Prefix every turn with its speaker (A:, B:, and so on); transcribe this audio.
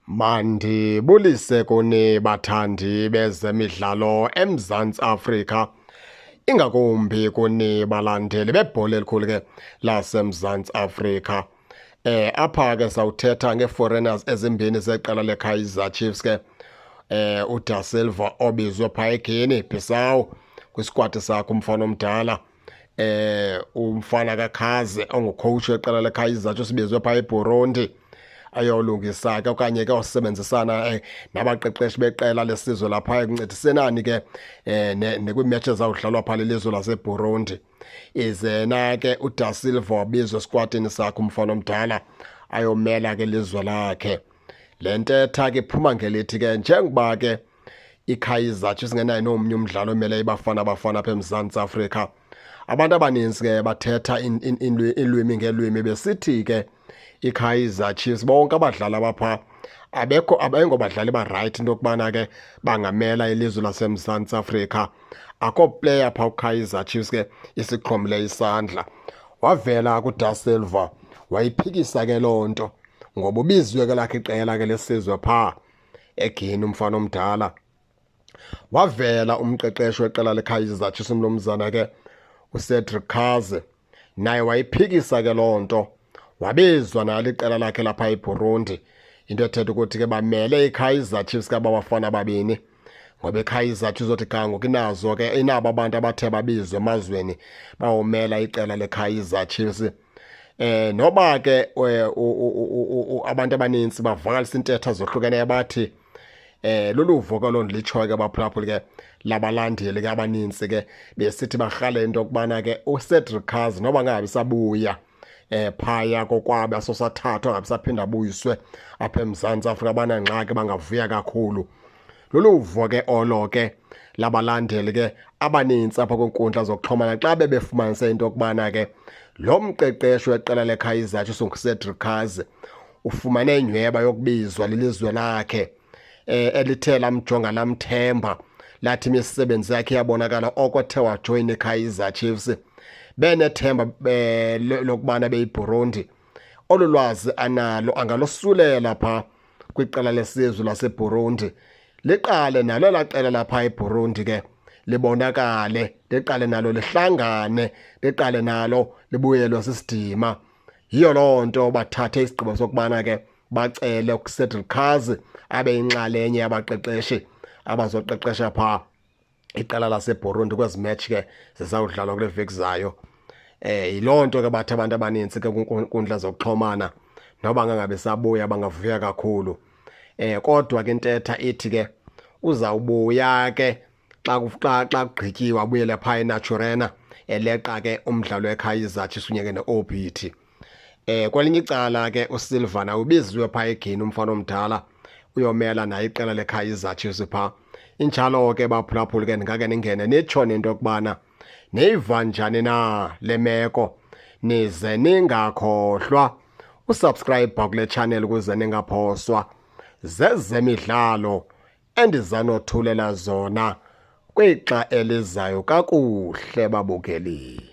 A: Mandibulise kuni bathandi bezemidlalo eMzantsi Afrika, ingakumbi kuni balandeli bebhola elikhulu ke laseMzantsi Afrika. Apha ke sawuthetha ngeeforeigners ezimbini zeqela leKaizer Chiefs ke. uDa Silva obizwe phaa eGuinea Bissau kwiskwadi sakhe umfana omdala. Umfana kaKhaze ongucoach weqela leKaizer Chiefs ubizwe phaa eBurundi ayolungisa ke okanye ke wasebenzisana nabaqeqeshi beqela lesizwe lapha ekuncedisenani ke nekwiimatches zawudlalwa phaa lelizwe laseBurundi. Izena ke uDa Silva wabizwa esquadini sakhe umfana omdala ayomela ke ilizwe lakhe. Le ntetha ke iphuma ngelithi ke njengoba ke iKaizer Chiefs ingenayo nomnye umdlalo omele ibafana apha eMzantsi Afrika, abantu abaninzi ke bathetha ilwimi ngelwimi besithi ke iKaizer Chiefs bonke abadlali abapha abengobadlali ba-right into yokubana ke bangamela ilizwe laseMzantsi Afrika. Akho player phaa uKaizer Chiefs ke isiqhomle isandla. Wavela kuDa Silva wayiphikisa ke loo nto ngoba ubizwe ke lakhe iqela ke lesizwe phaa eGuinea umfana omdala. Wavela umqeqeshi weqela leKaizer Chiefs umnumzana ke uCedric Kaze, naye wayiphikisa ke loo nto. Wabizwa nalo iqela lakhe lapha eBurundi, into ethetha ukuthi ke bamele iKaizer Chiefs ke abafana ababini, ngoba iKaizer Chiefs uzothi kangoku inazo ke inabo abantu abathe babizwe emazweni bawomela iqela leKaizer Chiefs. Noba ke abantu abaninzi bavakalisa intetha zohlukeneyo bathi luluvo ke loo ndilitshoyo ke abaphulaphuli ke labalandeli ke abaninzi ke besithi barhale into yokubana ke uCedric Kaze noba ngabe sabuya phaya kokwabo asosathathwa ngabe saphinda abuyiswe apha eMzantsi Afrika banangxaki bangavuya kakhulu. Luluvo ke olo ke labalandeli ke abaninzi apha kwinkundla zokuxhomana xa bebefumanise into yokubana ke lo mqeqeshi weqela leKaizer Chiefs uCedric Kaze ufumane inyweba yokubizwa lilizwe lakhe elithe lamjonga lamthemba lathi imisebenzi yakhe yabonakala okothe wajoyina iKaizer Chiefs benethemba lokubana beyiBurundi. Olu lwazi analo angalosulela phaa kwiqela lesizwe laseBurundi, liqale nalo laqela lapha eBurundi ke libonakale, liqale nalo lihlangane, liqale nalo libuyelwe sisidima. Yiyo loo nto bathathe isigqibo sokubana ke bacele uCedric Kaze abe inxalenye yabaqeqeshi abazoqeqesha phaa iqela laseBurundi kwezi match ke zizawudlalwa kule veki zayo. Yiloo nto ke bathi abantu abaninzi ke kwinkundla zokuxhomana noba ngangabe sabuya bangavuya kakhulu. Kodwa ke intetha ithi ke uzawubuya ke xa kugqityiwe abuyele phaa eNaturena eleqa ke umdlalo weKaizer Chiefs kunye ke ne-OPT. Kwelinye icala ke uSilva naye ubiziwe phaa eGuinea umfana omdala uyomela naye iqela leKaizer Chiefs phaa. Injalo ke baphulaphuli ke ndingake ningene nitsho nento yokubana neyiva njani na le meko, nize ningakhohlwa usubscribe kule channel ukuze ningaphoswa zezemidlalo endizanothulela zona kwixa elizayo kakuhle babukeli.